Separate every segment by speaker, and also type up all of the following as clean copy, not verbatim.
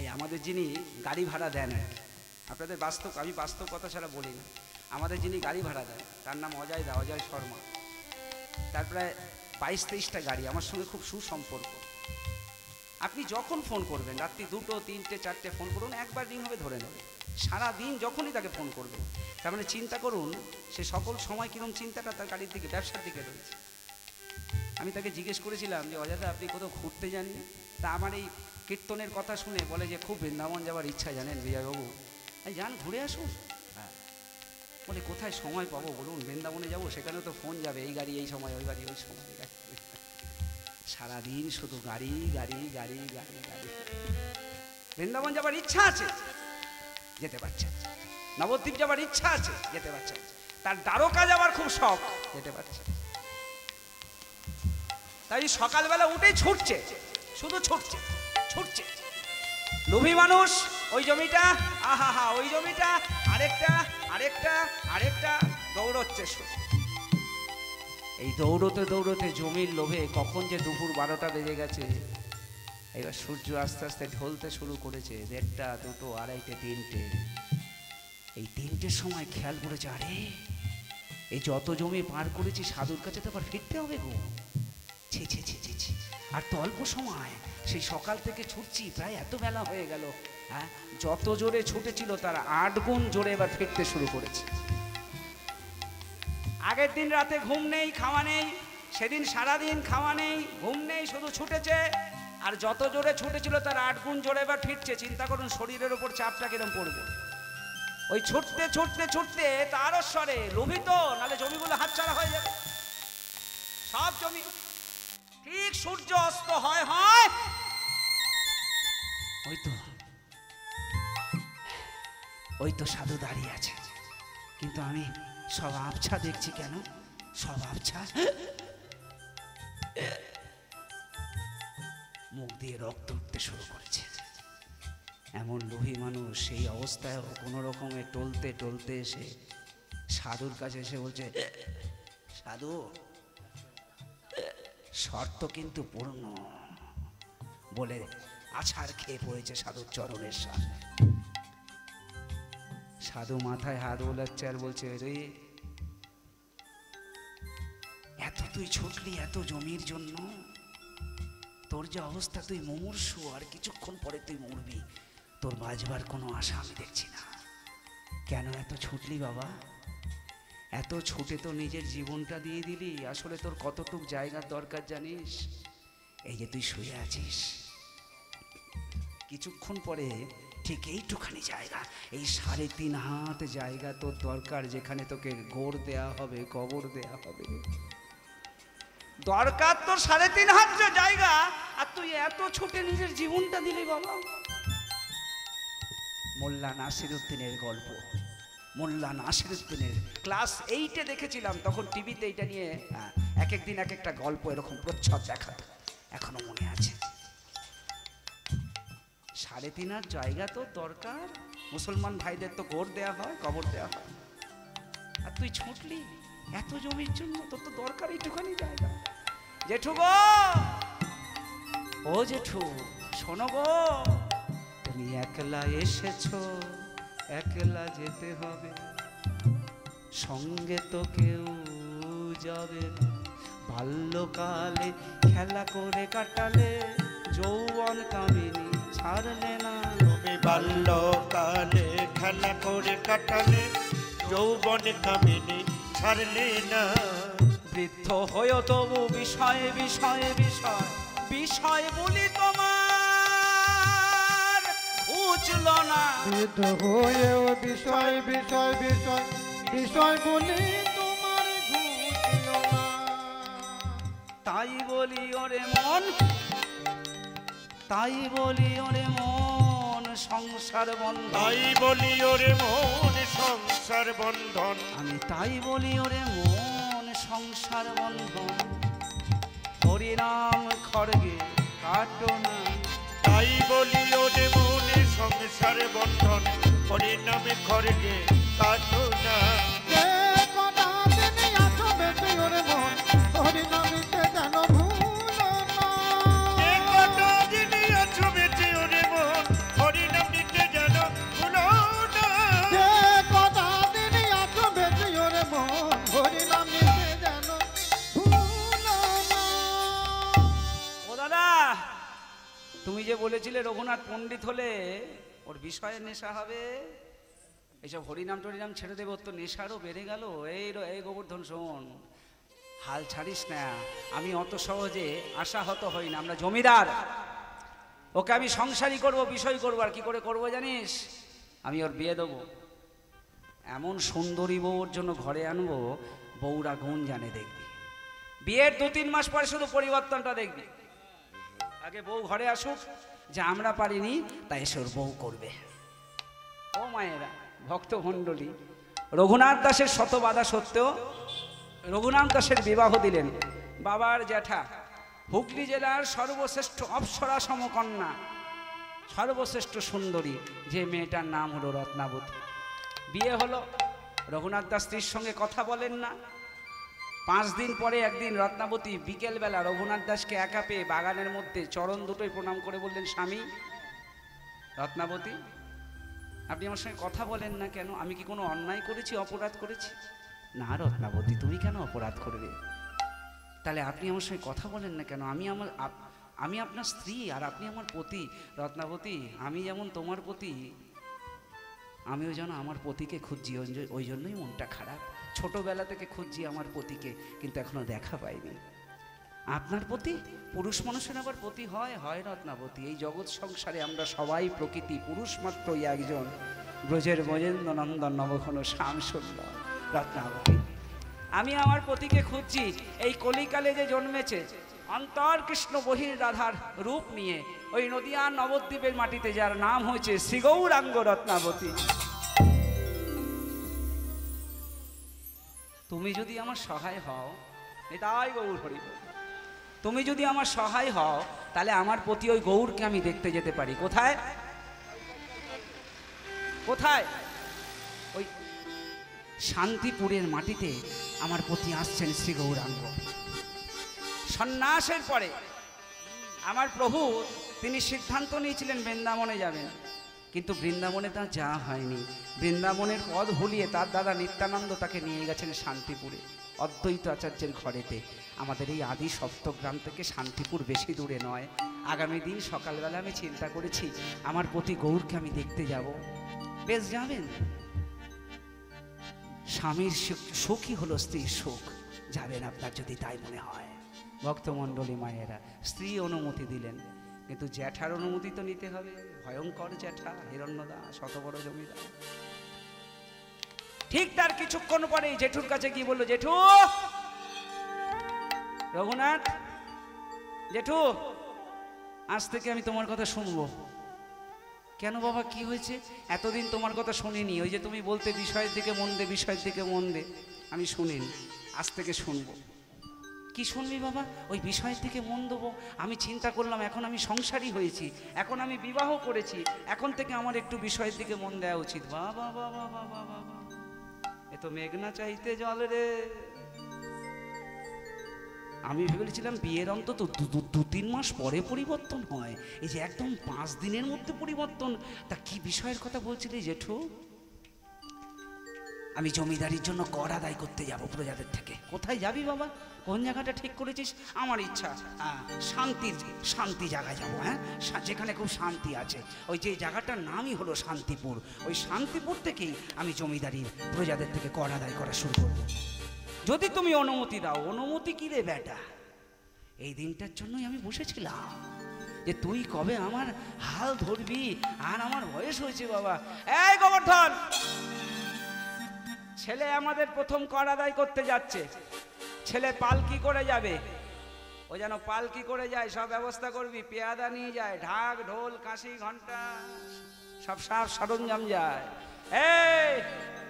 Speaker 1: এই আমাদের যিনি গাড়ি ভাড়া দেন, আপনাদের বাস্তব, আমি বাস্তব কথা ছাড়া বলি না, আমাদের যিনি গাড়ি ভাড়া দেন তার নাম অজয় দা, অজয় শর্মা। তার প্রায় 22-23টা গাড়ি, আমার সঙ্গে খুব সুসম্পর্ক। আপনি যখন ফোন করবেন, রাত্রি 2টো 3টে 4টে ফোন করুন, একবার রিং হবে ধরে নেবে। সারাদিন যখনই তাকে ফোন করবেন, তার মানে চিন্তা করুন সে সকল সময় কীরকম চিন্তাটা তার গাড়ির দিকে, ব্যবসার দিকে রয়েছে। আমি তাকে জিজ্ঞেস করেছিলাম যে অজয়দা আপনি কোথাও ঘুরতে যাননি? তা আমার এই কীর্তনের কথা শুনে বলে যে খুব বৃন্দাবন যাওয়ার ইচ্ছা, জানেন বিজয়বাবু, যান ঘুরে আসুন। হ্যাঁ, বলে কোথায় সময় পাবো বলুন, বৃন্দাবনে যাবো, সেখানেও তো ফোন যাবে, এই গাড়ি এই সময়, ওই গাড়ি ওই সময়। সারাদিন শুধু গাড়ি গাড়ি গাড়ি গাড়ি গাড়ি। বৃন্দাবন যাবার ইচ্ছা আছে, যেতে পারছে। নবদ্বীপ যাবার ইচ্ছা আছে, যেতে পারছে। তার দ্বারকা যাবার খুব শখ, যেতে পারছে। তাই সকালবেলা উঠেই ছুটছে, শুধু ছুটছে ছুটছে। লোভী মানুষ, ওই জমিটা, আহা হা, ওই জমিটা, আরেকটা আরেকটা আরেকটা, দৌড়চ্ছে শুধু। এই দৌড়তে দৌড়তে জমির লোভে কখন যে দুপুর 12টা বেজে গেছে। এবার সূর্য আস্তে আস্তে ঢলতে শুরু করেছে, 1টা 2টো 2:30 3টে। এই 3টের সময় খেয়াল করেছে, আরে এই যত জমি পার করেছি সাধুর কাছে তো আবার ফিরতে হবে গো। ছি ছি ছি ছি ছি, আর তো অল্প সময়, সেই সকাল থেকে ছুটছি, প্রায় এত বেলা হয়ে গেল। হ্যাঁ, যত জোরে ছুটেছিল তার 8 গুণ জোরে এবার ফিরতে শুরু করেছে। আগের দিন রাতে ঘুম নেই, খাওয়া নেই, সেদিন সারাদিন খাওয়া নেই, ঘুম নেই, শুধু ছুটেছে। আর যত জোরে ছুটেছিল তার 8 গুণ জোরে এবার ফিরছে। চিন্তা করুন শরীরের ওপর চাপটা কিরম পড়বে। ওই ছুটতে ছুটতে ছুটতে তারও স্বরে, লোভিত, নাহলে জমিগুলো হাতছাড়া হয়ে যাবে সব জমি। ঠিক সূর্য অস্ত হয় হয়, ওই তো সাধু দাঁড়িয়ে আছে, কিন্তু আমি সব আবছা দেখছি। কেন সব আবছা? মুখ দিয়ে রক্ত উঠতে শুরু করেছে। এমন লোভী মানুষ সেই অবস্থায় কোনো রকমে টলতে টলতে এসে সাধুর কাছে এসে বলছে, সাধু শর্ত কিন্তু পূর্ণ, বলে আছাড় খেয়ে পড়েছে সাধুর চরণের সামনে। সাধু মাথায় হাত বোলাচ্ছে আর বলছে, রে এত তুই ছুটলি এত জমির জন্য, তোর যে অবস্থা, তুই মুমূর্ষু, আর কিছুক্ষণ পরে তুই মরবি, তোর বাঁচবার কোনো আশা আমি দেখছি না। কেন এত ছুটলি বাবা? এত ছুটে তো নিজের জীবনটা দিয়ে দিলি। আসলে তোর কতটুক জায়গার দরকার জানিস? এই যে তুই শুয়ে আছিস, কিছুক্ষণ পরে ঠিক এইটুখানি জায়গা, এই 3.5 হাত জায়গা তোর দরকার, যেখানে তোকে গোড় দেয়া হবে, কবর দেয়া হবে। দরকার তোর 3.5 হাত জায়গা, আর তুই এত ছুটে নিজের জীবনটা দিলি বাবা। মোল্লা নাসিরউদ্দিনের গল্প। মোল্লা নাসিরউদ্দিনের ক্লাস 8-এ দেখেছিলাম, তখন টিভিতে এটা নিয়ে এক একদিন এক একটা গল্প এরকম প্রচ্ছদ দেখাতো, এখনো মনে আছে। 3.5 হাত জায়গা তো দরকার, মুসলমান ভাইদের তো গোড় দেয়া হয়, কবর দেয়া হয়, আর তুই ছুটলি এত জমির জন্য, তোর তো দরকার এইটুখানি জায়গা। জেঠু গো, ও জেঠু শোনো গো, তুমি একলা এসেছো, একলা যেতে হবে, সঙ্গে তো কেউ যাবে না। বাল্যকালে খেলা করে কাটালে, যৌবন কামিনী ছাড়লে না।
Speaker 2: তুমি বাল্যকালে খেলা করে কাটালে, যৌবন কামিনী ছাড়লে না।
Speaker 1: বৃদ্ধ হয়েও তবু বিষয়ে বিষয়ে বিষয় বিষয় বলি তোমার বুঝল না।
Speaker 3: বৃদ্ধ হয়েও বিষয় বিষয় বিষয় বিষয় বলি তোমার ঘুচল না।
Speaker 1: তাই বলি ওরে মন, তাই বলি ওরে মন, সংসার বন্ধন।
Speaker 2: তাই বলি ওরে মন, সংসার বন্ধন।
Speaker 1: আমি তাই বলি ওরে মন, সংসার বন্ধন। হরিনাম খড়গে কাটো না।
Speaker 2: তাই বলি ওরে মন, সংসার বন্ধন। হরিনামে খড়গে কাটো না।
Speaker 3: যে কটা দিন আছো বেঁচে ওরে মন, হরিনামিতে যেন ভুলো না।
Speaker 2: যে কটা দিন আছো বেঁচে ওরে মন,
Speaker 1: বলেছিলে রঘুনাথ পণ্ডিত হলে ওর বিষয়ে নেশা হবে, এইসব হরিনাম টরিনাম ছেড়ে দেবে, ওর তো নেশারও বেড়ে গেল। এই গোবর্ধন শোন, হাল ছাড়িস না, আমি অত সহজে আশাহত হই না। আমরা জমিদার, ওকে আমি সংসারী করব, বিষয় করবো। আর কি করে করবো জানিস? আমি ওর বিয়ে দেবো, এমন সুন্দরী বউর জন্য ঘরে আনবো, বউরা গুণ জানে দেখবি। বিয়ের 2-3 মাস পরে শুধু পরিবর্তনটা দেখবি। আগে বউ ঘরে আসুক, যে আমরা পারিনি তাই এসে ওর বউ করবে। ও মায়েরা, ভক্তমণ্ডলী, রঘুনাথ দাসের শত বাধা সত্ত্বেও রঘুনাথ দাসের বিবাহ দিলেন বাবার জ্যাঠা, হুগলি জেলার সর্বশ্রেষ্ঠ অপ্সরা সমকন্যা, সর্বশ্রেষ্ঠ সুন্দরী, যে মেয়েটার নাম হলো রত্নাবতী। বিয়ে হলো, রঘুনাথ দাস স্ত্রীর সঙ্গে কথা বলেন না। 5 দিন পরে একদিন রত্নাবতী বিকেলবেলা রঘুনাথ দাসকে একা পেয়ে বাগানের মধ্যে চরণ দুটোই প্রণাম করে বললেন, স্বামী রত্নাবতী, আপনি আমার সঙ্গে কথা বলেন না কেন? আমি কি কোনো অন্যায় করেছি, অপরাধ করেছি? না রত্নাবতী, তুমি কেন অপরাধ করবে? তাহলে আপনি আমার সঙ্গে কথা বলেন না কেন? আমি আপনার স্ত্রী আর আপনি আমার পতি। রত্নাবতী, আমি যেমন তোমার পতি, আমিও যেন আমার পতিকে খুঁজছি, ওই জন্যই মনটা খারাপ। ছোটবেলা থেকে খুঁজছি আমার পতিকে, কিন্তু এখনো দেখা পাইনি। আপনার পতি? পুরুষ মানুষের আবার পতি হয়? হয় রত্নাবতী, এই জগৎ সংসারে আমরা সবাই প্রকৃতি, পুরুষ মাত্রই একজন, ব্রজের ব্রজেন্দ্র নন্দন নবঘন শ্যাম সুন্দর। রত্নাবতী, আমি আমার পতিকে খুঁজছি। এই কলিকালে যে জন্মেছে অন্তর কৃষ্ণ বহির রাধার রূপ নিয়ে, ওই নদিয়া নবদ্বীপের মাটিতে যার নাম হয়েছে শ্রী গৌরাঙ্গ রত্নাবতী। তুমি যদি আমার সহায় হও, এটাই গৌর হরি, তুমি যদি আমার সহায় হও, তাহলে আমার প্রতি ওই গৌরকে আমি দেখতে যেতে পারি। কোথায়? কোথায়? ওই শান্তিপুরের মাটিতে আমার প্রতি আসছেন শ্রী গৌরাঙ্গ। সন্ন্যাসের পরে আমার প্রভু তিনি সিদ্ধান্ত নিয়েছিলেন বৃন্দাবনে যাবেন, কিন্তু বৃন্দাবনে তার যাওয়া হয়নি। বৃন্দাবনের পথ ভুলিয়ে তার দাদা নিত্যানন্দ তাকে নিয়ে গেছেন শান্তিপুরে, অদ্বৈত আচার্যের ঘরেতে। আমাদের এই আদি সপ্তগ্রাম থেকে শান্তিপুর বেশি দূরে নয়। আগামী দিন সকালবেলা আমি চিন্তা করেছি আমার প্রতি গৌরকে আমি দেখতে যাব। বেশ, যাবেন। স্বামীর সুখই হলো স্ত্রীর সুখ, যাবেন আপনার যদি তাই মনে হয়। ভক্তমণ্ডলী মায়েরা, স্ত্রী অনুমতি দিলেন, কিন্তু জ্যাঠার অনুমতি তো নিতে হবে। ভয়ঙ্কর জ্যাঠা, হিরণ্যদা, শত বড় জমিদার। ঠিক তার কিছুক্ষণ পরে জেঠুর কাছে গিয়ে বললো, জেঠু, রঘুনাথ, জেঠু, আজ থেকে আমি তোমার কথা শুনবো। কেন বাবা, কি হয়েছে? এতদিন তোমার কথা শুনিনি, ওই যে তুমি বলতে বিষয়ের দিকে মন দে, বিষয়ের দিকে মন দে, আমি শুনিনি, আজ থেকে শুনবো। কি শুনবি বাবা? ওই বিষয়ের দিকে মন দেবো? আমি চিন্তা করলাম এখন আমি সংসারী হয়েছি, এখন আমি বিবাহ করেছি, এখন থেকে আমার একটু বিষয়ের দিকে মন দেওয়া উচিত। বাবা বাবা বাবা বাবা, এ তো মেঘনা চাইতে জল রে। আমি ভেবেছিলাম বিয়ের অন্তত 2-3 মাস পরে পরিবর্তন হয়, এই যে একদম 5 দিনের মধ্যে পরিবর্তন। তা কি বিষয়ের কথা বলছিলি জেঠু? আমি জমিদারির জন্য কর আদায় করতে যাব প্রজাদের থেকে। কোথায় যাবি বাবা? কোন জায়গাটা ঠিক করেছিস? আমার ইচ্ছা শান্তি জায়গায় যাবো। হ্যাঁ, যেখানে খুব শান্তি আছে, ওই যে জায়গাটার নামই হলো শান্তিপুর। ওই শান্তিপুর থেকেই আমি জমিদারির প্রজাদের থেকে কর আদায় করা শুরু করবো, যদি তুমি অনুমতি দাও। অনুমতি কি রে বেটা? এই দিনটার জন্যই আমি বসেছিলাম যে তুই কবে আমার হাল ধরবি। আর আমার বয়স হয়েছে বাবা। এই গোবর্ধন, ছেলে আমাদের প্রথম কর আদায় করতে যাচ্ছে। ছেলে পালকি করে যাবে, ও যেন পালকি করে যায়, সব ব্যবস্থা করবি। পেয়াদা নিয়ে যায়, ঢাক ঢোল কাশি ঘন্টা সব সরঞ্জাম যায়। এই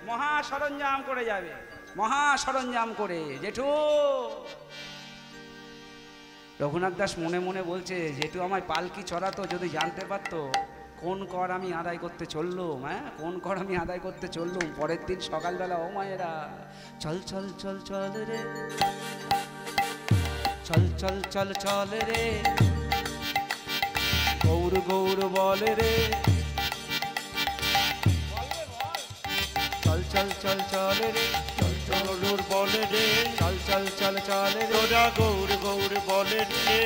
Speaker 1: মহা সরঞ্জাম করে যাবে, মহা সরঞ্জাম করে। জেঠু, রঘুনাথ দাস মনে মনে বলছে, জেঠু আমায় পালকি চড়াতো, যদি জানতে পারতো কোন কর আমি আদায় করতে চললুম। হ্যাঁ, কোন কর আমি আদায় করতে চললুম। পরের দিন সকালবেলা, ও মায়েরা, চল চল চল চল রে, চল চল চল চল রে, গৌর গৌর বল রে, চল চল চল চল রে,
Speaker 2: চল চল গৌর বলে রে,
Speaker 1: চল চল চল চল রে,
Speaker 2: তোরা গৌর গৌর বলে রে।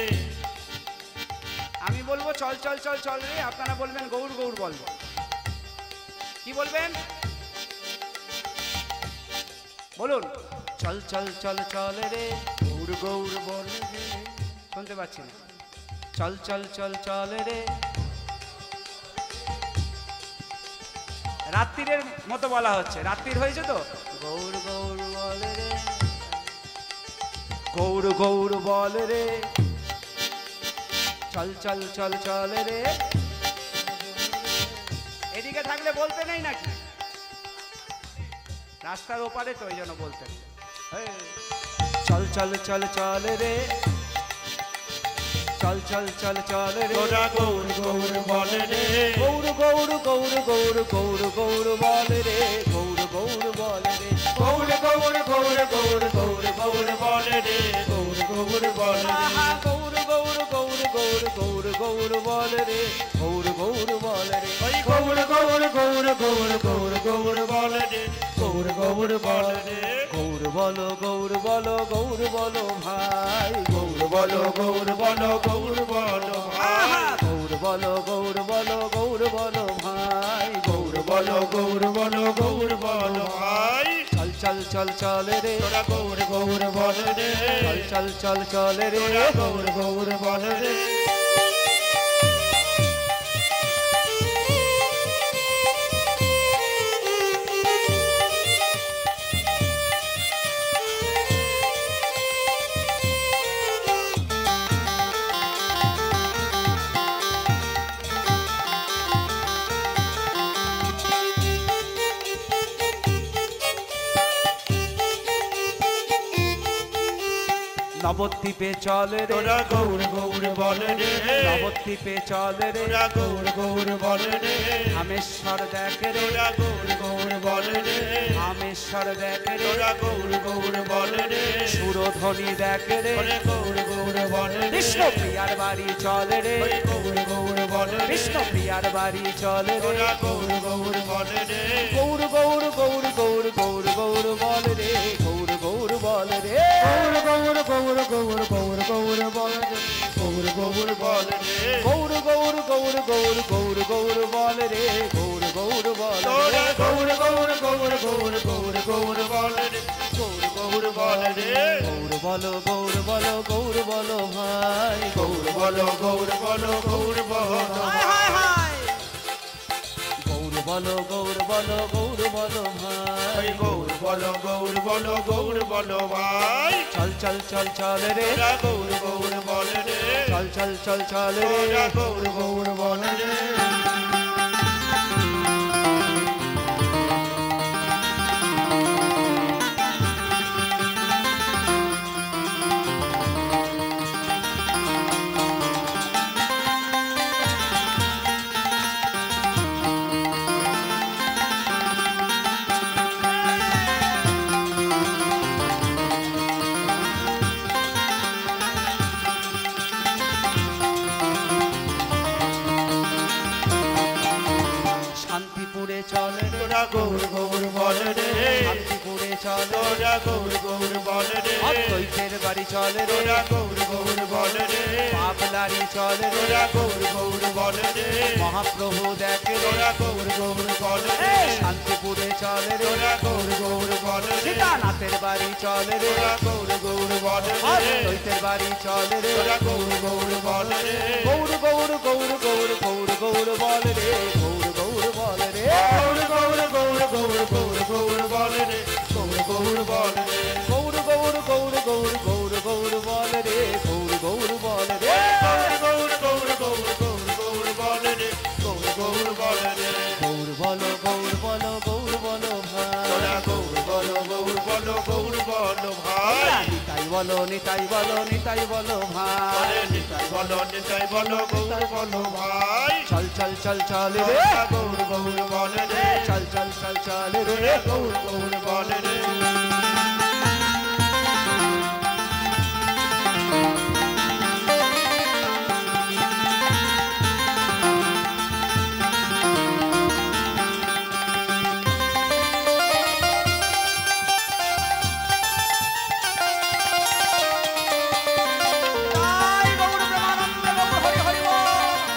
Speaker 1: আমি বলবো চল চল চল চল রে, আপনারা বলবেন গৌর গৌর বলবো। কি বলবেন বলুন? চল চল চল চল রে,
Speaker 2: গৌর গৌর বলে রে।
Speaker 1: শুনতে পাচ্ছি না। চল চল চল চল রে, রাত্রিরের মতো বলা হচ্ছে, রাত্রির হয়েছে তো। গৌর গৌর বলে রে, গৌর গৌর বলে রে, চল চল চল চল রে। এদিকে থাকলে বলতে নেই নাকি? রাস্তার ওপারে তো, ওই জন্য বলতেন। চল চল চল চল রে, চল চল চল চল রে,
Speaker 2: তোরা গৌর গৌর বলে রে।
Speaker 1: গৌর গৌর গৌর গৌর গৌর গৌর বলে রে, গৌর গৌর বলে রে,
Speaker 2: গৌর গৌর গৌর গৌর গৌর গৌর বলে রে। গৌর গৌর বলে রে।
Speaker 1: আহা, গৌর গৌর গৌর গৌর গৌর গৌর বলে রে, গৌর গৌর বলে রে।
Speaker 2: ওই গৌর গৌর গৌর গৌর গৌর গৌর বলে রে। গৌর গৌর বলে রে।
Speaker 1: গৌর বলো গৌর বলো গৌর বলো ভাই,
Speaker 2: গৌর বলো গৌর বলো গৌর বলো
Speaker 1: আহা,
Speaker 2: ভাই।
Speaker 1: গৌর বলো গৌর বলো গৌর বলো ভাই,
Speaker 2: গৌর বলো গৌর বলো গৌর বলো ভাই।
Speaker 1: চল চল চল চল রে,
Speaker 2: তোরা গৌর গৌর বলে রে।
Speaker 1: চল চল চল চল রে,
Speaker 2: তোরা গৌর গৌর বলে রে।
Speaker 1: নবদ্বীপে চল রে,
Speaker 2: তোরা গৌর গৌর বলে রে।
Speaker 1: নবদ্বীপে চল রে,
Speaker 2: তোরা গৌর গৌর বলে রে।
Speaker 1: রামেশ্বর দেখ রে,
Speaker 2: তোরা গৌর গৌর বলে রে।
Speaker 1: রামেশ্বর দেখ রে,
Speaker 2: তোরা গৌর গৌর বলে রে।
Speaker 1: সুরধ্বনি দেখ রে,
Speaker 2: ওরে গৌর গৌর বলে রে।
Speaker 1: কৃষ্ণ প্রিয়ার বাড়ি চল রে,
Speaker 2: ওরে গৌর গৌর বলে রে।
Speaker 1: কৃষ্ণ প্রিয়ার বাড়ি চল রে,
Speaker 2: তোরা গৌর গৌর বলে রে।
Speaker 1: গৌর গৌর গৌর গৌর গৌর গৌর বল রে, গৌর গৌর বল রে,
Speaker 3: গৌর গৌর গৌর গৌর গৌর গৌর বলে রে,
Speaker 2: গৌর গৌর বলে রে।
Speaker 1: গৌর গৌর গৌর গৌর গৌর গৌর বল রে, গৌর গৌর বল
Speaker 2: তোরা
Speaker 1: রে,
Speaker 2: গৌর গৌর গৌর গৌর গৌর গৌর বলে রে। গৌর গৌর বলে রে।
Speaker 1: গৌর বলো গৌর বলো গৌর বলো ভাই,
Speaker 2: গৌর বলো গৌর বলো গৌর বলো
Speaker 1: হায় গৌর বলো গৌর বলো গৌর বলো ভাই,
Speaker 2: ভাই। গৌর বলো গৌর বলো গৌর বলো ভাই।
Speaker 1: চল চল চল চল রে,
Speaker 2: তোরা গৌর গৌর বলে রে।
Speaker 1: চল চল চল চল রে,
Speaker 2: তোরা গৌর গৌর বলে রে।
Speaker 1: শান্তিপুরে চল রে,
Speaker 2: তোরা গৌর গৌর বলে রে।
Speaker 1: শান্তিপুরে চল রে,
Speaker 2: তোরা গৌর গৌর বলে রে।
Speaker 1: অদ্বৈতের বাড়ি চল রে,
Speaker 2: তোরা গৌর গৌর বলে রে।
Speaker 1: পাবলারি চল রে,
Speaker 2: তোরা গৌর গৌর বলে রে।
Speaker 1: মহাপ্রভু দেখ রে,
Speaker 2: তোরা গৌর গৌর বলে রে।
Speaker 1: শান্তিপুরে চল রে,
Speaker 2: তোরা গৌর গৌর বলে রে।
Speaker 1: সীতানাথের বাড়ি চল রে,
Speaker 2: তোরা গৌর গৌর বলে রে।
Speaker 1: অদ্বৈতের বাড়ি চল রে,
Speaker 2: তোরা গৌর গৌর বলে রে।
Speaker 1: গৌর গৌর গৌর গৌর গৌর গৌর বল রে, গৌর গৌর বল রে,
Speaker 2: গৌর গৌর গৌর গৌর গৌর গৌর বলে রে। গৌর গৌর বলে রে।
Speaker 1: গৌর গৌর গৌর গৌর গৌর গৌর বল রে, গৌর গৌর বল রে,
Speaker 2: গৌর গৌর গৌর গৌর গৌর বলে রে। গৌর গৌর বলে রে।
Speaker 1: গৌর বলো গৌর বলো গৌর বলো ভাই,
Speaker 2: তোরা গৌর বলো গৌর বলো গৌর বলো ভাই।
Speaker 1: নিতাই বলো নিতাই বলো নিতাই বলো ভাই,
Speaker 2: আরে নিতাই বলো নিতাই বলো গৌর বলো ভাই।
Speaker 1: চল চল চল চল রে,
Speaker 2: তোরা গৌর গৌর বলে রে।
Speaker 1: চল চল চল চল রে,
Speaker 2: তোরা গৌর গৌর বলে রে।
Speaker 1: তাই গৌর প্রেমানন্দ গৌর হরি হরি বল।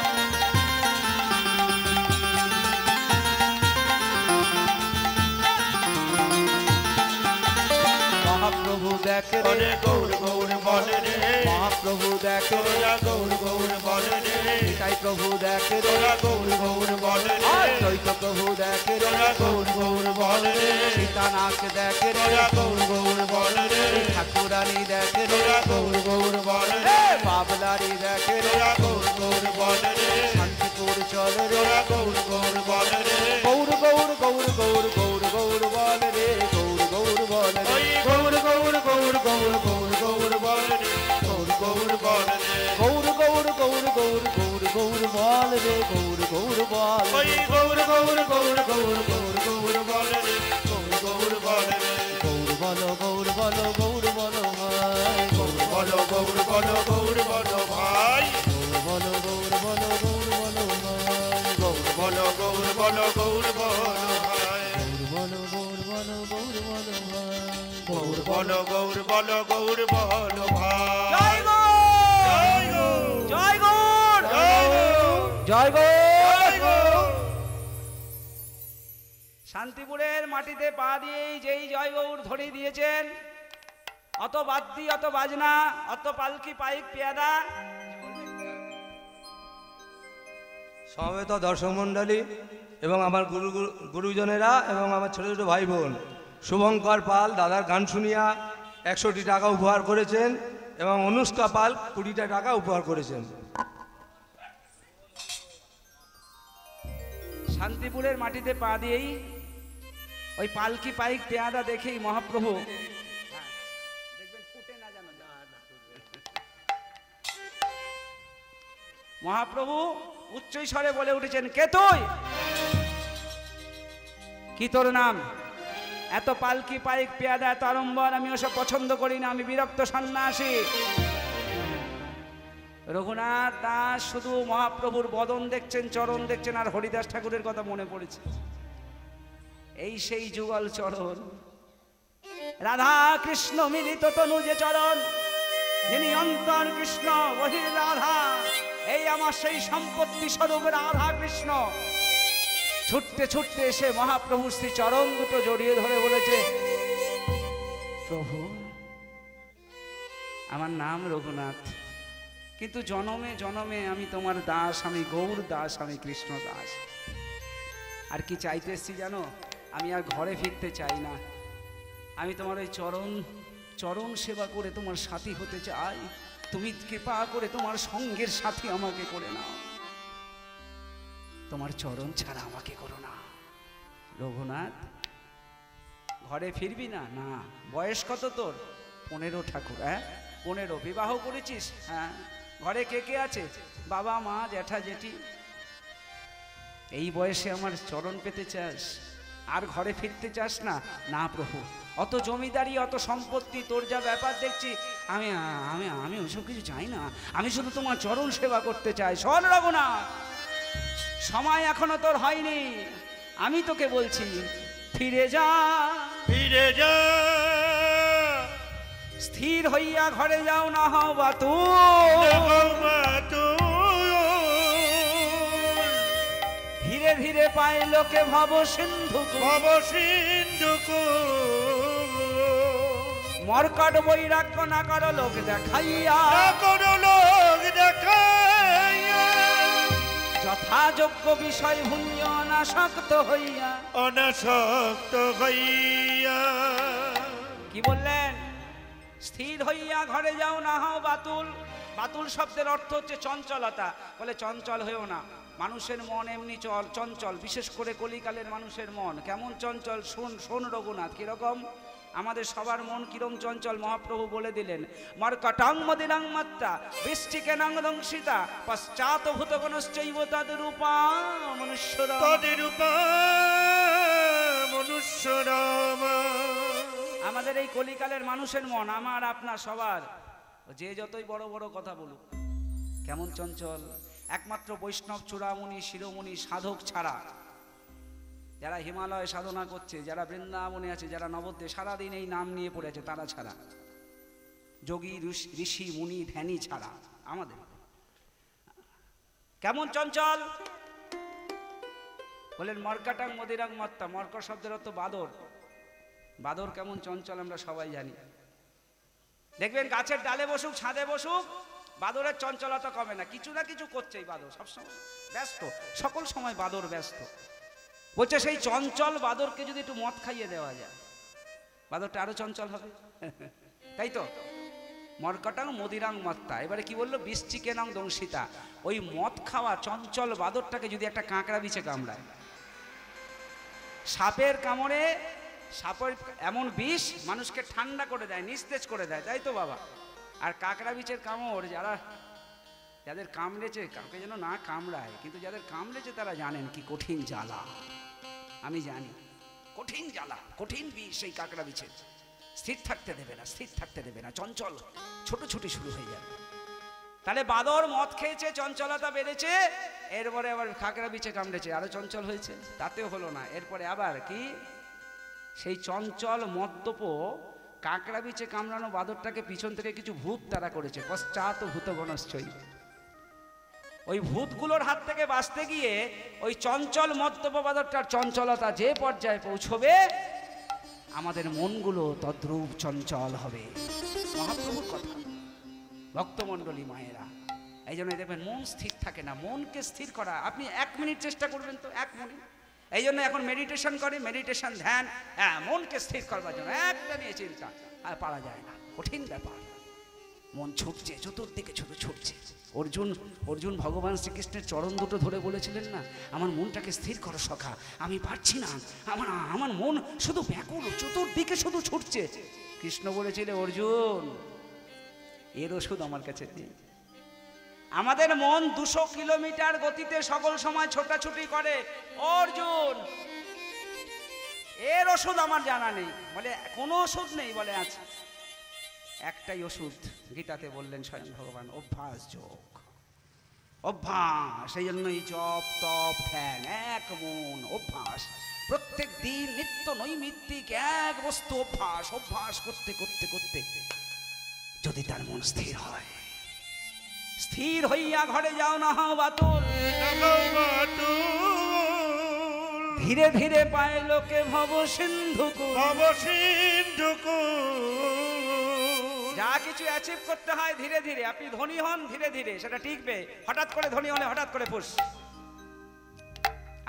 Speaker 2: তোরা গৌর গৌর বলে রে
Speaker 1: নিতাই প্রভু দেখে রে
Speaker 2: তোরা গৌর গৌর বলে রে
Speaker 1: দ্বৈত প্রভু দেখে রে
Speaker 2: তোরা গৌর গৌর বলে রে
Speaker 1: সীতানাথ দেখে রে
Speaker 2: তোরা গৌর গৌর বলে রে
Speaker 1: ঠাকুরানী দেখে রে
Speaker 2: তোরা গৌর গৌর বলে রে
Speaker 1: বাবলারি দেখে রে
Speaker 2: তোরা গৌর গৌর বলে রে
Speaker 1: শান্তিপুর চলে রে
Speaker 2: তোরা গৌর গৌর বলে রে
Speaker 1: গৌর গৌর গৌর গৌর গৌর গৌর বলে রে গৌর গৌর বলে রে
Speaker 2: ওই গৌর গৌর গৌর গৌর গৌর গৌর বলে রে গৌর গৌর বলে রে
Speaker 1: গৌর গৌর গৌর গৌর গৌর গৌর বলে রে গৌর গৌর বলে
Speaker 2: ওই গৌর গৌর গৌর গৌর গৌর গৌর বলে রে গৌর গৌর বলে রে
Speaker 1: গৌর বলো গৌর বলো গৌর বলো ভাই
Speaker 2: গৌর বলো গৌর বলো গৌর বলো ভাই
Speaker 1: গৌর বলো গৌর বলো গৌর বলো ভাই
Speaker 2: গৌর বলো গৌর বলো গৌর বলো ভাই
Speaker 1: গৌর বলো গৌর বলো গৌর বলো ভাই
Speaker 2: গৌর বলো গৌর বলো গৌর বলো ভাই
Speaker 1: জয় গৌর
Speaker 2: জয় গৌর
Speaker 1: জয় গৌর
Speaker 2: জয় গৌর
Speaker 1: জয় গৌর
Speaker 2: জয় গৌর
Speaker 1: শান্তিপুরের মাটিতে পা দিয়েই যেই জয় গৌর ধরে দিয়েছেন, অত বাদ্যি অত বাজনা অত পালকি পাইক পেয়াদা।
Speaker 4: সমবেত দর্শক মণ্ডলী এবং আমার গুরুজনেরা এবং আমার ছোট ছোট ভাই বোন, শুভঙ্কর পাল দাদার গান শুনিয়া 100টি টাকা উপহার করেছেন এবং অনুষ্কা পাল 20টা টাকা উপহার করেছেন।
Speaker 1: শান্তিপুরের মাটিতে পা দিয়েই ওই পালকি পাইক পেয়াদা দেখেই মহাপ্রভু দেখবেন ফুটে না জানো মহাপ্রভু উচ্চ স্বরে বলে উঠেছেন, কে তুই? কি তোর নাম? এত পালকি পাইক পেয়াদা এত আড়ম্বর আমি ওসব পছন্দ করি না, আমি বিরক্ত সন্ন্যাসী। রঘুনাথ দাস শুধু মহাপ্রভুর বদন দেখছেন, চরণ দেখছেন, আর হরিদাস ঠাকুরের কথা মনে পড়েছে। এই সেই যুগল চরণ, রাধা কৃষ্ণ মিলিত তনু যে চরণ, যিনি অন্তর কৃষ্ণ বহির রাধা, এই আমার সেই সম্পত্তি স্বরূপ রাধা কৃষ্ণ। ছুটতে ছুটতে এসে মহাপ্রভু শ্রী চরণ দুটো জড়িয়ে ধরে বলেছে, প্রভু আমার নাম রঘুনাথ, কিন্তু জনমে জনমে আমি তোমার দাস, আমি গৌর দাস, আমি কৃষ্ণ দাস। আর কি চাইতে এসছি জানো? আমি আর ঘরে ফিরতে চাই না, আমি তোমার ওই চরণ সেবা করে তোমার সাথী হতে চাই। তুমি কৃপা করে তোমার সঙ্গের সাথী আমাকে করে নাও, তোমার চরণ ছাড়া আমাকে করো না। রঘুনাথ, ঘরে ফিরবি না? না। বয়স কত তোর? 15 ঠাকুর। হ্যাঁ 15। বিবাহ করেছিস? হ্যাঁ। ঘরে কে কে আছে? বাবা মা জ্যাঠা জেঠি। এই বয়সে আমার চরণ পেতে চাস আর ঘরে ফিরতে চাস না? না প্রভু, অত জমিদারি অত সম্পত্তি, তোর যা ব্যাপার দেখছি, আমি আমি আমি ওসব কিছু চাই না, আমি শুধু তোমার চরণ সেবা করতে চাই। শোন রঘুনাথ, সময় এখনো তোর হয়নি, আমি তোকে বলছি ফিরে যা,
Speaker 2: ফিরে যা,
Speaker 1: স্থির হইয়া ঘরে যাও, না হও বা ধীরে ধীরে পায় লোকে ভব সিন্ধু,
Speaker 2: ভব সিন্ধু
Speaker 1: মরকট বৈরাগ্য না করো লোক দেখাইয়া,
Speaker 2: করো লোক দেখাইয়া,
Speaker 1: যথাযোগ্য বিষয় ভুঞ্জ অনাসক্ত হইয়া।
Speaker 2: অনাসক্ত হইয়া
Speaker 1: কি বললেন? স্থির হইয়া ঘরে যাও, না হও বাতুল। বাতুল শব্দের অর্থ হচ্ছে চঞ্চলতা। বলে চঞ্চল হয়েও না, মানুষের মন এমনি চঞ্চল, বিশেষ করে কলিকালের মানুষের মন কেমন চঞ্চল। শোন রঘুনাথ, কিরকম আমাদের সবার মন কিরম চঞ্চল মহাপ্রভু বলে দিলেন। মর্কটাং মদিরাং মাত্রা বৃষ্টিকে নাং দংসিতা পশ্চাৎ ভূতগণশ্চৈব তদ্রূপা মনুষ্যরা,
Speaker 2: তদ্রূপা মনুষ্যরামা।
Speaker 1: আমাদের এই কলিকালের মানুষের মন, আমার আপনার সবার, যে যতই বড় বড় কথা বলুক, কেমন চঞ্চল। একমাত্র বৈষ্ণব চূড়ামণি শিরোমণি সাধক ছাড়া, যারা হিমালয় সাধনা করছে, যারা বৃন্দাবনে আছে, যারা নবদ্বীপে সারাদিন এই নাম নিয়ে পড়ে আছে, তারা ছাড়া, যোগী ঋষি মুনি ধ্যানী ছাড়া, আমাদের কেমন চঞ্চল। বলেন মর্কাটাং মদিরাং মত্তা, মর্ক শব্দের অর্থ বাদর। বাদর কেমন চঞ্চল আমরা সবাই জানি। দেখবেন গাছের ডালে বসুক, ছাদে বসুক, বাদরের চঞ্চলতা কমে না, কিছু না কিছু করছেই বাদর, সবসময় ব্যস্ত, সকল সময় বাদর ব্যস্ত। বলছে সেই চঞ্চল বাদরকে যদি একটু মদ খাইয়ে দেওয়া যায়, বাদরটা আরো চঞ্চল হবে। তাই তো, মরকটাং মদিরাং মত্তা। এবারে কি বললো, বৃশ্চিকেনাং দংশিতা। ওই মদ খাওয়া চঞ্চল বাদরটাকে যদি একটা কাঁকড়া বিছে কামড়ায়, সাপের কামড়ে, সাপের এমন বিষ মানুষকে ঠান্ডা করে দেয়, নিস্তেজ করে দেয়, তাই তো বাবা। আর কাঁকড়া বিচের কামড় যাদের কামড়েছে, কাউকে যেন না কামড়ায়, কিন্তু যাদের কামড়েছে তারা জানেন কি কঠিন জ্বালা। আমি জানি কঠিন জ্বালা, কঠিন বিষ সেই কাঁকড়া বিচের। স্থির থাকতে দেবে না, স্থির থাকতে দেবে না, চঞ্চল ছোটাছুটি শুরু হয়ে যাবে। তাহলে বাদর মদ খেয়েছে, চঞ্চলতা বেড়েছে, এরপরে আবার কাঁকড়া বিচে কামড়েছে, আরো চঞ্চল হয়েছে, তাতেও হলো না। এরপরে আবার কি, সেই চঞ্চল মদ্যপ কাঁকড়া বিচে কামড়ানো বাদরটাকে পিছন থেকে কিছু ভূত তারা করেছে, পশ্চাৎ ভূতগণশ্চৈ। ওই ভূতগুলোর হাত থেকে বাঁচতে গিয়ে ওই চঞ্চল মদ্যপ বাদরটার চঞ্চলতা যে পর্যায়ে পৌঁছবে, আমাদের মনগুলো তদ্রূপ চঞ্চল হবে। মহাপ্রভুর কথা, ভক্তমণ্ডলী মায়েরা, এই জন্য দেখবেন মন স্থির থাকে না। মনকে স্থির করা, আপনি 1 মিনিট চেষ্টা করবেন তো, 1 মিনিট। এই জন্য এখন মেডিটেশন করে, মেডিটেশন ধ্যান, হ্যাঁ, মনকে স্থির করবার জন্য একটা নিয়ে চিন্তা, আর পারা যায় না, কঠিন ব্যাপার। মন ছুটছে, চতুর্দিকে শুধু ছুটছে। অর্জুন ভগবান শ্রীকৃষ্ণের চরণ দুটো ধরে বলেছিলেন না, আমার মনটাকে স্থির করো সখা, আমি পারছি না, আমার মন শুধু ব্যাকুল, চতুর্দিকে শুধু ছুটছে। কৃষ্ণ বলেছিলেন, অর্জুন এর ওষুধ আমার কাছে নেই। আমাদের মন 200 কিলোমিটার গতিতে সকল সময় ছোটাছুটি করে, অর্জুন এর ওষুধ আমার জানা নেই। বলে কোনো ওষুধ নেই? বলে আছে, একটাই ওষুধ, গীতাতে বললেন স্বয়ং ভগবান, অভ্যাস যোগ, অভ্যাস। সেই জন্যই জপ তপ ধ্যান, এক মন, অভ্যাস। প্রত্যেক দিন নিত্য নৈমিত্তিক এক বস্তু অভ্যাস, অভ্যাস করতে করতে করতে যদি তার মন স্থির হয়, স্থির হইয়া ঘরে যাও না হও বাতুল, ধীরে ধীরে পায় লোকে ভব সিন্ধুকুল। যা কিছু অ্যাচিভ করতে হয় ধীরে ধীরে। আপনি ধনী হন ধীরে ধীরে, সেটা টিকবে। হঠাৎ করে ধনী হলে হঠাৎ করে ফুস।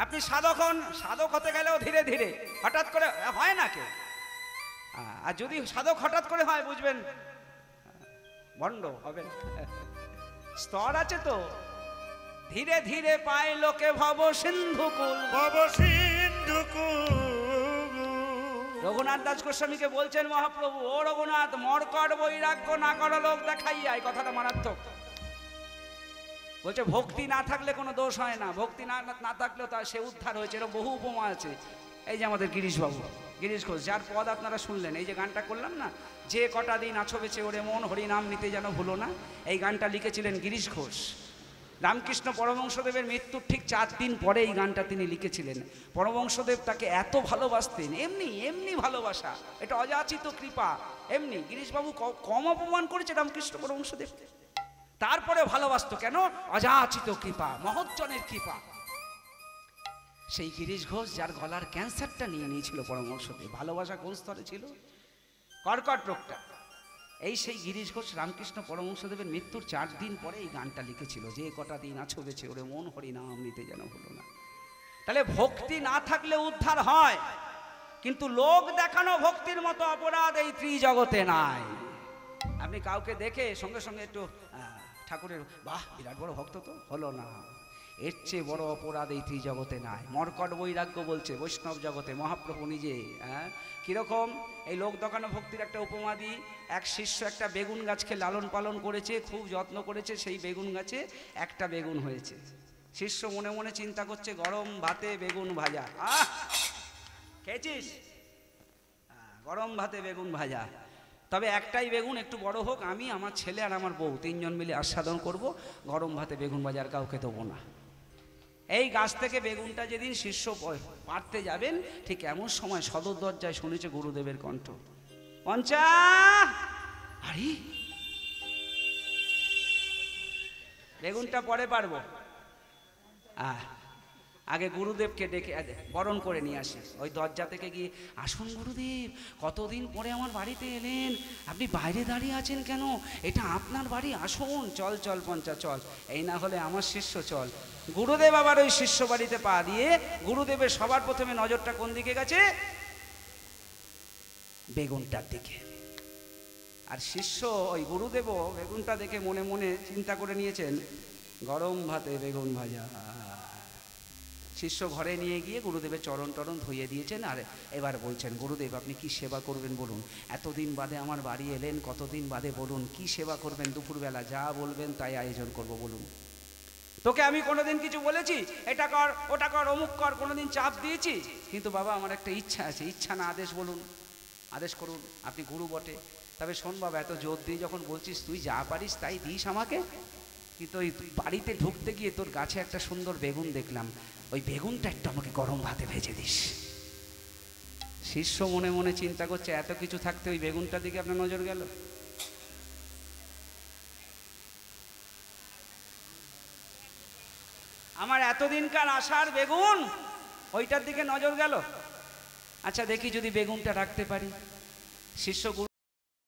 Speaker 1: আপনি সাধক হন, সাধক হতে গেলেও ধীরে ধীরে, হঠাৎ করে হয় না কেউ। আর যদি সাধক হঠাৎ করে হয়, বুঝবেন ভণ্ড হবে না। স্তর আছে তো। ধীরে ধীরে পায় লোকে ভব সিন্ধুকুল, রঘুনাথ দাস গোস্বামীকে বলছেন মহাপ্রভু, ও রঘুনাথ, মরকট বৈরাগ্য না করো লোক দেখাইয়া। এই কথাটা মারাত্মক। বলছে ভক্তি না থাকলে কোনো দোষ হয় না, ভক্তি না থাকলেও তা সে উদ্ধার হয়েছে। এরকম বহু উপমা আছে। এই যে আমাদের গিরিশবাবু, গিরিশ ঘোষ, যার পদ আপনারা শুনলেন, এই যে গানটা করলাম না, যে কটা দিন আছো বেঁচে ওরে মন, হরিনাম নিতে যেন ভুলো না, এই গানটা লিখেছিলেন গিরিশ ঘোষ। রামকৃষ্ণ পরমহংসদেবের মৃত্যুর ঠিক 4 দিন পরে এই গানটা তিনি লিখেছিলেন। পরমহংসদেব তাকে এত ভালোবাসতেন, এমনি এমনি ভালোবাসা, এটা অযাচিত কৃপা। এমনি গিরিশবাবু কম অপমান করেছে রামকৃষ্ণ পরমহংসদেবকে, তারপরে ভালোবাসতো কেন? অযাচিত কৃপা, মহজ্জনের কৃপা। সেই গিরিশ ঘোষ, যার গলার ক্যান্সারটা নিয়ে নিয়েছিল পরমহংসদেব, ভালোবাসা কোন স্তরে ছিল? কর্কট রোগটা। এই সেই গিরিশ ঘোষ রামকৃষ্ণ পরমহংসদেবের মৃত্যুর 4 দিন পরে এই গানটা লিখেছিল, যে কটা দিন আছো বেঁচে ওরে মন, হরিনাম নিতে যেন ভুলো না। তাহলে ভক্তি না থাকলে উদ্ধার হয়, কিন্তু লোক দেখানো ভক্তির মতো অপরাধ এই ত্রিজগতে নাই। আপনি কাউকে দেখে সঙ্গে সঙ্গে একটু ঠাকুরের বাহ বিরাট বড় ভক্ত তো, হলো না। এর চেয়ে বড় অপরাধ এই ত্রিজগতে নাই। মরকট বৈরাগ্য বলছে বৈষ্ণব জগতে মহাপ্রভু নিজে। কিরকম? এই লোক দেখানো ভক্তির একটা উপমা দিই। এক শিষ্য একটা বেগুন গাছকে লালন পালন করেছে, খুব যত্ন করেছে। সেই বেগুন গাছে একটা বেগুন হয়েছে। শিষ্য মনে মনে চিন্তা করছে, গরম ভাতে বেগুন ভাজা, খেয়েছিস? গরম ভাতে বেগুন ভাজা, তবে একটাই বেগুন, একটু বড় হোক, আমি, আমার ছেলে আর আমার বউ 3 জন মিলে আস্বাদন করব। গরম ভাতে বেগুন ভাজা আর কাউকে দেবো না। এই গাছ থেকে বেগুনটা যেদিন শিষ্য পাড়তে যাবেন, ঠিক এমন সময় সদর দরজায় শুনেছে গুরুদেবের কণ্ঠ, পঞ্চা, আরে বেগুনটা পরে পারবো। আগে গুরুদেবকে ডেকে বরণ করে নিয়ে আসি। ওই দরজা থেকে গিয়ে, আসুন গুরুদেব, কতদিন পরে আমার বাড়িতে এলেন, আপনি বাইরে দাঁড়িয়ে আছেন কেন? এটা আপনার বাড়ি, আসুন। চল চল পঞ্চা চল, এই না হলে আমার শিষ্য, চল। গুরুদেব আবার ওই শিষ্য বাড়িতে পা দিয়ে, গুরুদেবের সবার প্রথমে নজরটা কোন দিকে গেছে? বেগুনটার দিকে। আর শিষ্য ওই গুরুদেবও বেগুনটা দেখে মনে মনে চিন্তা করে নিয়েছেন, গরম ভাতে বেগুন ভাজা। শিষ্য ঘরে নিয়ে গিয়ে গুরুদেবের চরণ টরণ ধুইয়ে দিয়েছেন। আর এবার বলছেন, গুরুদেব আপনি কি সেবা করবেন বলুন, এতদিন বাদে আমার বাড়ি এলেন, কতদিন বাদে বলুন, কি সেবা করবেন? দুপুরবেলা যা বলবেন তাই আয়োজন করব বলুন। তোকে আমি কোনোদিন কিছু বলেছি, এটা কর ওটা কর অমুক কর, কোনোদিন চাপ দিয়েছি? কিন্তু বাবা আমার একটা ইচ্ছা আছে। ইচ্ছা না আদেশ বলুন, আদেশ করুন, আপনি গুরু বটে। তবে শোন বাবা, এত জোর দিয়ে যখন বলছিস, তুই যা পারিস তাই দিস আমাকে। কিন্তু ওই বাড়িতে ঢুকতে গিয়ে তোর গাছে একটা সুন্দর বেগুন দেখলাম, ওই বেগুনটা একটু আমাকে গরম ভাতে ভেজে দিস। শিষ্য মনে মনে চিন্তা করছে, এত কিছু থাকতে ওই বেগুনটার দিকে আপনার নজর গেল? আমার এতদিনকার আশার বেগুন, ওইটার দিকে নজর গেল। আচ্ছা দেখি যদি বেগুনটা রাখতে পারি। শিষ্য